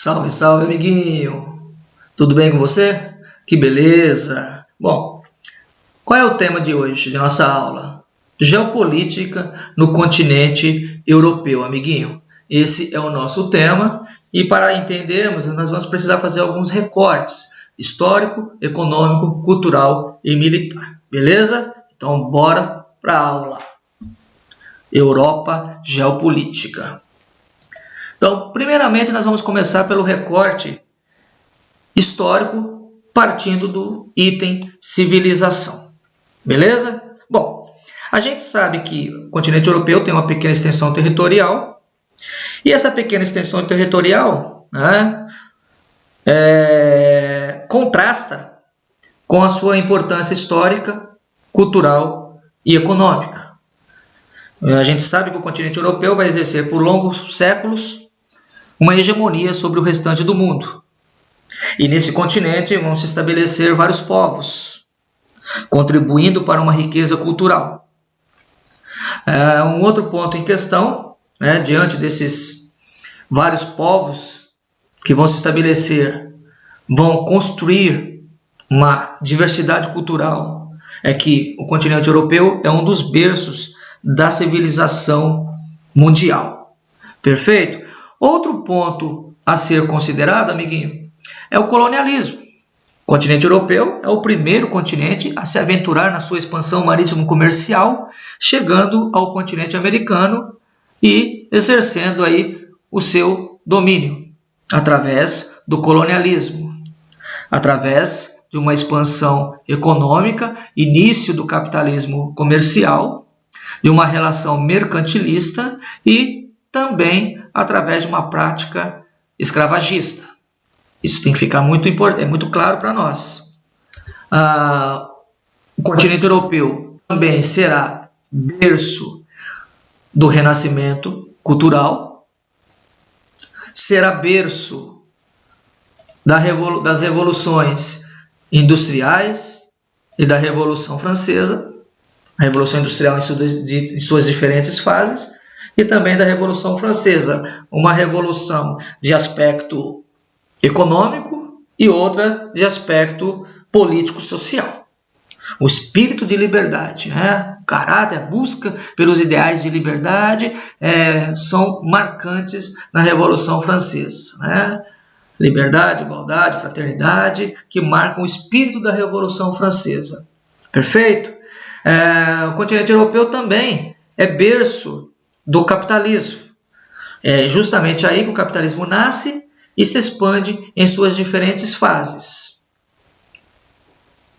Salve, salve, amiguinho! Tudo bem com você? Que beleza! Bom, qual é o tema de hoje, de nossa aula? Geopolítica no continente europeu, amiguinho. Esse é o nosso tema e para entendermos, nós vamos precisar fazer alguns recortes histórico, econômico, cultural e militar. Beleza? Então, bora para a aula. Europa, geopolítica. Então, primeiramente, nós vamos começar pelo recorte histórico, partindo do item civilização. Beleza? Bom, a gente sabe que o continente europeu tem uma pequena extensão territorial, e essa pequena extensão territorial contrasta com a sua importância histórica, cultural e econômica. A gente sabe que o continente europeu vai exercer por longos séculos uma hegemonia sobre o restante do mundo. E nesse continente vão se estabelecer vários povos, contribuindo para uma riqueza cultural. Um outro ponto em questão, diante desses vários povos que vão se estabelecer, vão construir uma diversidade cultural, é que o continente europeu é um dos berços da civilização mundial. Perfeito? Outro ponto a ser considerado, amiguinho, é o colonialismo. O continente europeu é o primeiro continente a se aventurar na sua expansão marítimo-comercial, chegando ao continente americano e exercendo aí o seu domínio através do colonialismo, através de uma expansão econômica, início do capitalismo comercial, de uma relação mercantilista e também através de uma prática escravagista. Isso tem que ficar muito claro para nós. O continente europeu também será berço do renascimento cultural, será berço das revoluções industriais e da Revolução Francesa, a Revolução Industrial em suas diferentes fases, e também da Revolução Francesa, uma revolução de aspecto econômico e outra de aspecto político-social. O espírito de liberdade, o caráter, a busca pelos ideais de liberdade são marcantes na Revolução Francesa. Liberdade, igualdade, fraternidade, que marcam o espírito da Revolução Francesa. Perfeito? O continente europeu também é berço do capitalismo. É justamente aí que o capitalismo nasce e se expande em suas diferentes fases.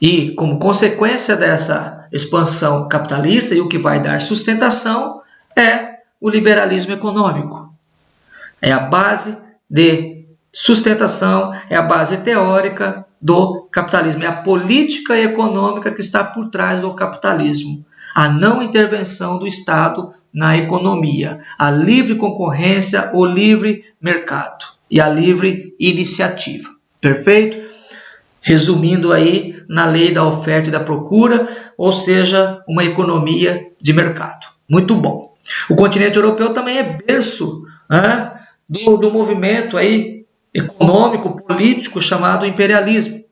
E, como consequência dessa expansão capitalista, e o que vai dar sustentação é o liberalismo econômico. É a base de sustentação, é a base teórica do capitalismo, é a política econômica que está por trás do capitalismo. A não intervenção do Estado na economia, a livre concorrência, o livre mercado e a livre iniciativa. Perfeito? Resumindo aí na lei da oferta e da procura, ou seja, uma economia de mercado. Muito bom. O continente europeu também é berço do movimento aí econômico, político chamado imperialismo.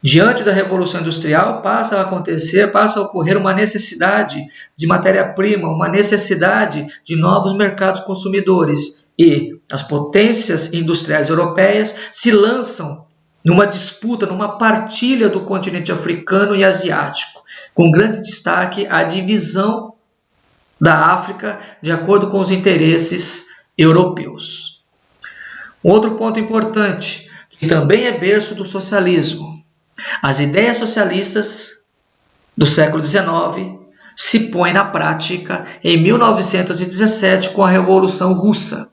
Diante da Revolução Industrial, passa a ocorrer uma necessidade de matéria-prima, uma necessidade de novos mercados consumidores. E as potências industriais europeias se lançam numa disputa, numa partilha do continente africano e asiático, com grande destaque a divisão da África de acordo com os interesses europeus. Outro ponto importante, que também é berço do socialismo. As ideias socialistas do século XIX se põem na prática em 1917 com a Revolução Russa.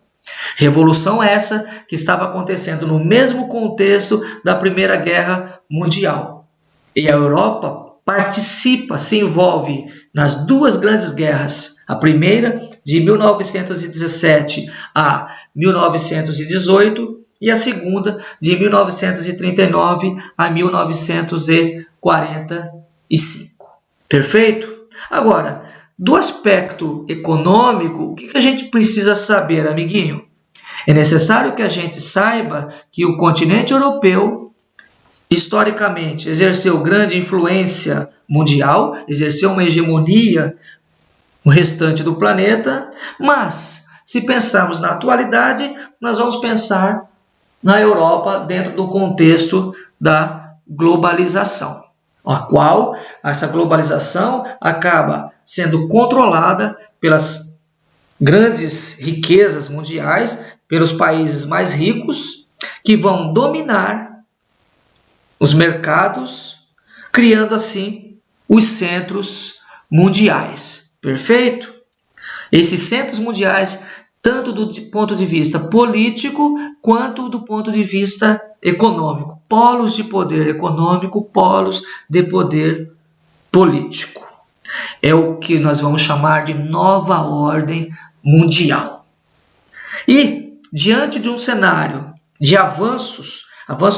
Revolução essa que estava acontecendo no mesmo contexto da Primeira Guerra Mundial. E a Europa participa, se envolve nas duas grandes guerras. A primeira, de 1917 a 1918, e a segunda, de 1939 a 1945. Perfeito? Agora, do aspecto econômico, o que a gente precisa saber, amiguinho? É necessário que a gente saiba que o continente europeu, historicamente, exerceu grande influência mundial, exerceu uma hegemonia no restante do planeta, mas, se pensarmos na atualidade, nós vamos pensar na Europa dentro do contexto da globalização, a qual essa globalização acaba sendo controlada pelas grandes riquezas mundiais, pelos países mais ricos, que vão dominar os mercados, criando assim os centros mundiais. Perfeito? Esses centros mundiais, tanto do ponto de vista político, quanto do ponto de vista econômico. Polos de poder econômico, polos de poder político. É o que nós vamos chamar de nova ordem mundial. E, diante de um cenário de avanço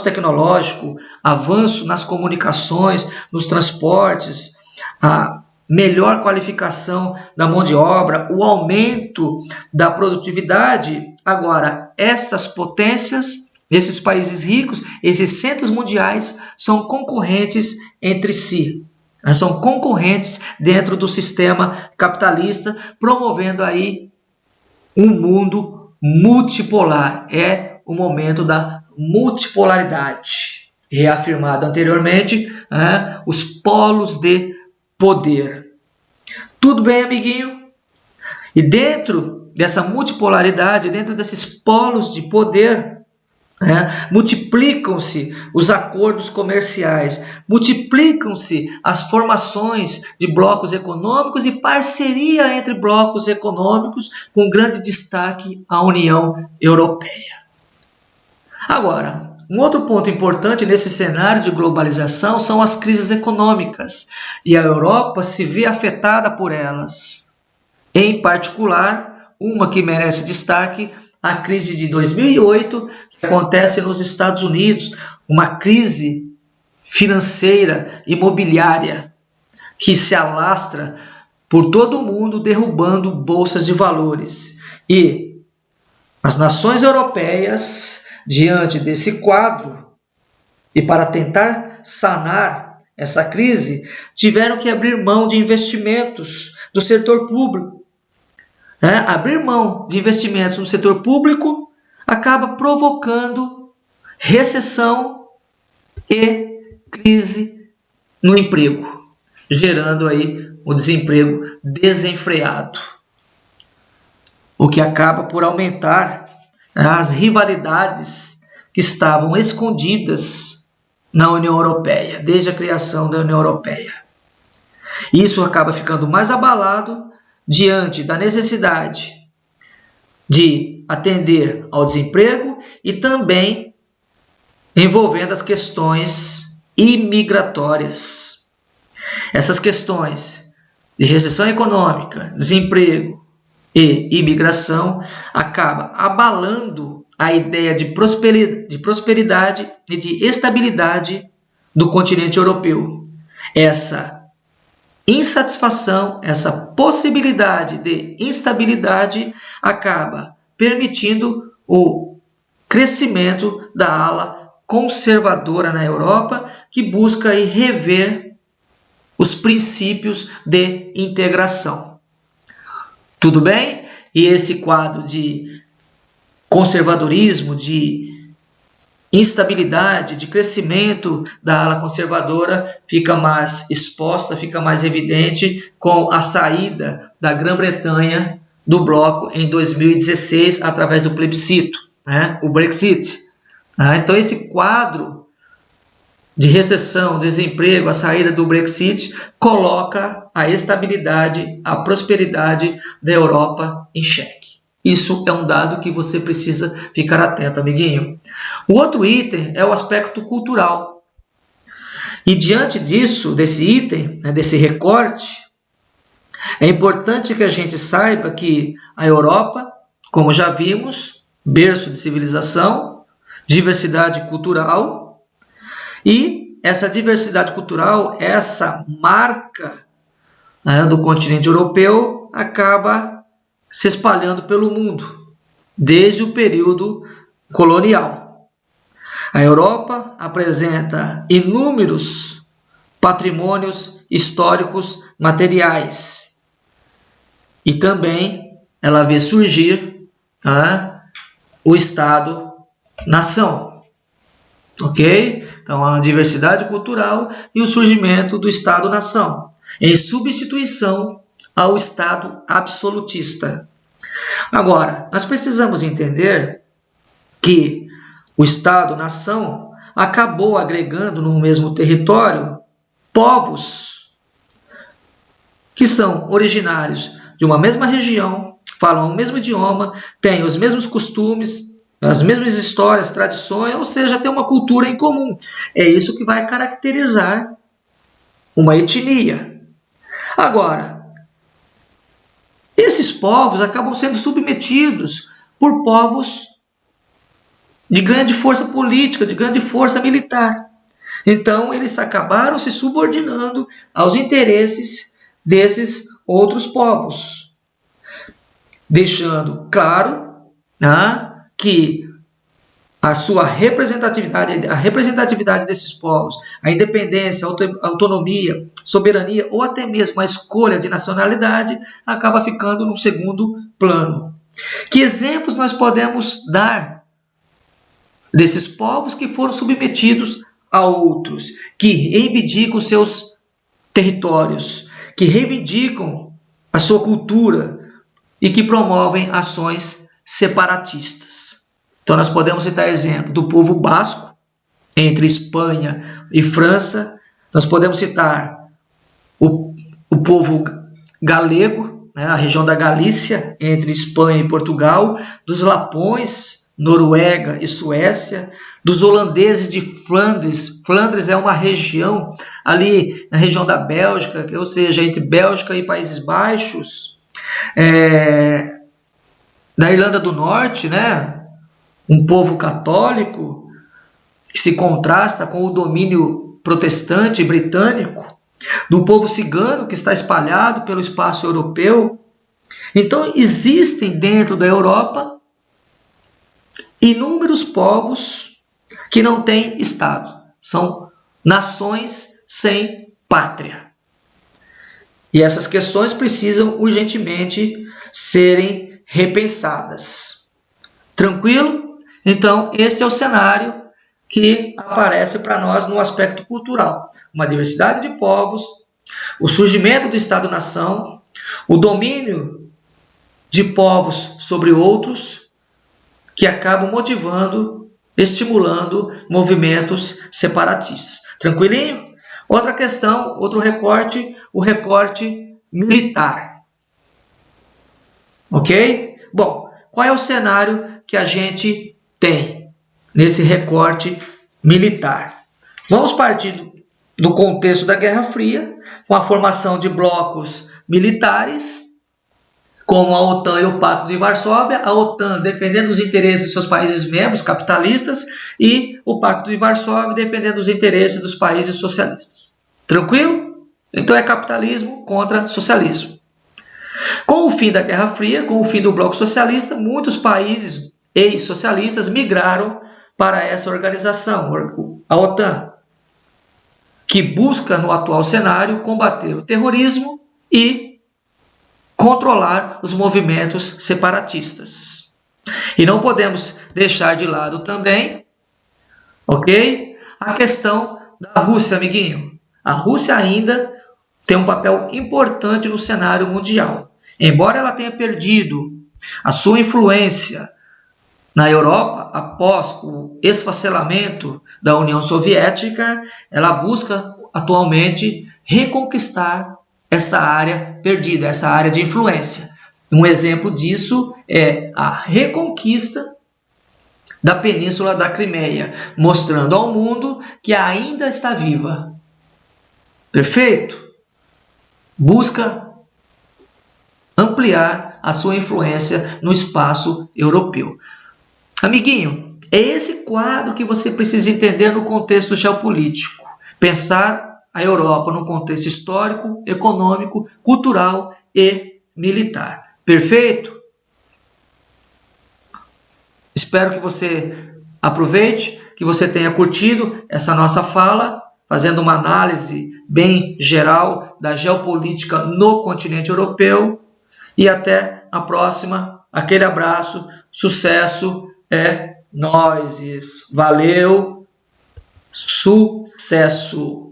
tecnológico, avanço nas comunicações, nos transportes, a melhor qualificação da mão de obra, o aumento da produtividade, agora, essas potências, esses países ricos, esses centros mundiais são concorrentes entre si. São concorrentes dentro do sistema capitalista, promovendo aí um mundo multipolar. É o momento da multipolaridade. Reafirmado anteriormente, os polos de poder. Tudo bem, amiguinho? E dentro dessa multipolaridade, dentro desses polos de poder, multiplicam-se os acordos comerciais, multiplicam-se as formações de blocos econômicos e parceria entre blocos econômicos, com grande destaque à União Europeia. Agora, um outro ponto importante nesse cenário de globalização são as crises econômicas, e a Europa se vê afetada por elas. Em particular, uma que merece destaque, a crise de 2008, que acontece nos Estados Unidos, uma crise financeira, imobiliária, que se alastra por todo o mundo, derrubando bolsas de valores. E as nações europeias, diante desse quadro, e para tentar sanar essa crise, tiveram que abrir mão de investimentos do setor público. Abrir mão de investimentos no setor público acaba provocando recessão e crise no emprego, gerando aí o desemprego desenfreado, o que acaba por aumentar as rivalidades que estavam escondidas na União Europeia, desde a criação da União Europeia. Isso acaba ficando mais abalado diante da necessidade de atender ao desemprego e também envolvendo as questões imigratórias. Essas questões de recessão econômica, desemprego e imigração acaba abalando a ideia de prosperidade e de estabilidade do continente europeu. Essa insatisfação, essa possibilidade de instabilidade acaba permitindo o crescimento da ala conservadora na Europa, que busca aí rever os princípios de integração. Tudo bem? E esse quadro de conservadorismo, de instabilidade, de crescimento da ala conservadora fica mais exposta, fica mais evidente com a saída da Grã-Bretanha do bloco em 2016 através do plebiscito, o Brexit. Então esse quadro de recessão, desemprego, a saída do Brexit coloca a estabilidade, a prosperidade da Europa em xeque. Isso é um dado que você precisa ficar atento, amiguinho. O outro item é o aspecto cultural. E diante disso, desse item, desse recorte, é importante que a gente saiba que a Europa, como já vimos, berço de civilização, diversidade cultural, e essa diversidade cultural, essa marca do continente europeu, acaba se espalhando pelo mundo. desde o período colonial. A Europa apresenta inúmeros patrimônios históricos materiais e também ela vê surgir o Estado-nação, ok? Então, a diversidade cultural e o surgimento do Estado-nação, em substituição ao Estado absolutista. Agora, nós precisamos entender que o Estado-nação acabou agregando no mesmo território povos que são originários de uma mesma região, falam o mesmo idioma, têm os mesmos costumes, as mesmas histórias, tradições, ou seja, tem uma cultura em comum. É isso que vai caracterizar uma etnia. Agora, esses povos acabam sendo submetidos por povos de grande força política, de grande força militar. Então, eles acabaram se subordinando aos interesses desses outros povos, deixando claro que a sua representatividade, a representatividade desses povos, a independência, a autonomia, soberania ou até mesmo a escolha de nacionalidade acaba ficando no segundo plano. Que exemplos nós podemos dar desses povos que foram submetidos a outros, que reivindicam seus territórios, que reivindicam a sua cultura e que promovem ações separatistas? Então, nós podemos citar exemplo do povo basco, entre Espanha e França. Nós podemos citar o povo galego, a região da Galícia, entre Espanha e Portugal, dos lapões, Noruega e Suécia, dos holandeses de Flandres. Flandres é uma região ali na região da Bélgica, ou seja, entre Bélgica e Países Baixos. Da Irlanda do Norte, um povo católico que se contrasta com o domínio protestante britânico, do povo cigano que está espalhado pelo espaço europeu. Então, existem dentro da Europa inúmeros povos que não têm Estado. São nações sem pátria. E essas questões precisam urgentemente serem repensadas. Tranquilo? Então, esse é o cenário que aparece para nós no aspecto cultural. Uma diversidade de povos, o surgimento do Estado-nação, o domínio de povos sobre outros, que acabam motivando, estimulando movimentos separatistas. Tranquilinho? Outra questão, outro recorte, o recorte militar. Ok? Bom, qual é o cenário que a gente tem nesse recorte militar? Vamos partir do contexto da Guerra Fria, com a formação de blocos militares, como a OTAN e o Pacto de Varsóvia, a OTAN defendendo os interesses de seus países membros capitalistas e o Pacto de Varsóvia defendendo os interesses dos países socialistas. Tranquilo? Então é capitalismo contra socialismo. Com o fim da Guerra Fria, com o fim do bloco socialista, muitos países ex-socialistas migraram para essa organização, a OTAN, que busca no atual cenário combater o terrorismo e controlar os movimentos separatistas. E não podemos deixar de lado também, ok? A questão da Rússia, amiguinho. A Rússia ainda tem um papel importante no cenário mundial. Embora ela tenha perdido a sua influência na Europa após o esfacelamento da União Soviética, ela busca atualmente reconquistar essa área perdida, essa área de influência. Um exemplo disso é a reconquista da Península da Crimeia, mostrando ao mundo que ainda está viva. Perfeito? Busca ampliar a sua influência no espaço europeu. Amiguinho, é esse quadro que você precisa entender no contexto geopolítico. Pensar a Europa no contexto histórico, econômico, cultural e militar. Perfeito? Espero que você aproveite, que você tenha curtido essa nossa fala, fazendo uma análise bem geral da geopolítica no continente europeu. E até a próxima. Aquele abraço, sucesso, é nóis. Valeu, sucesso!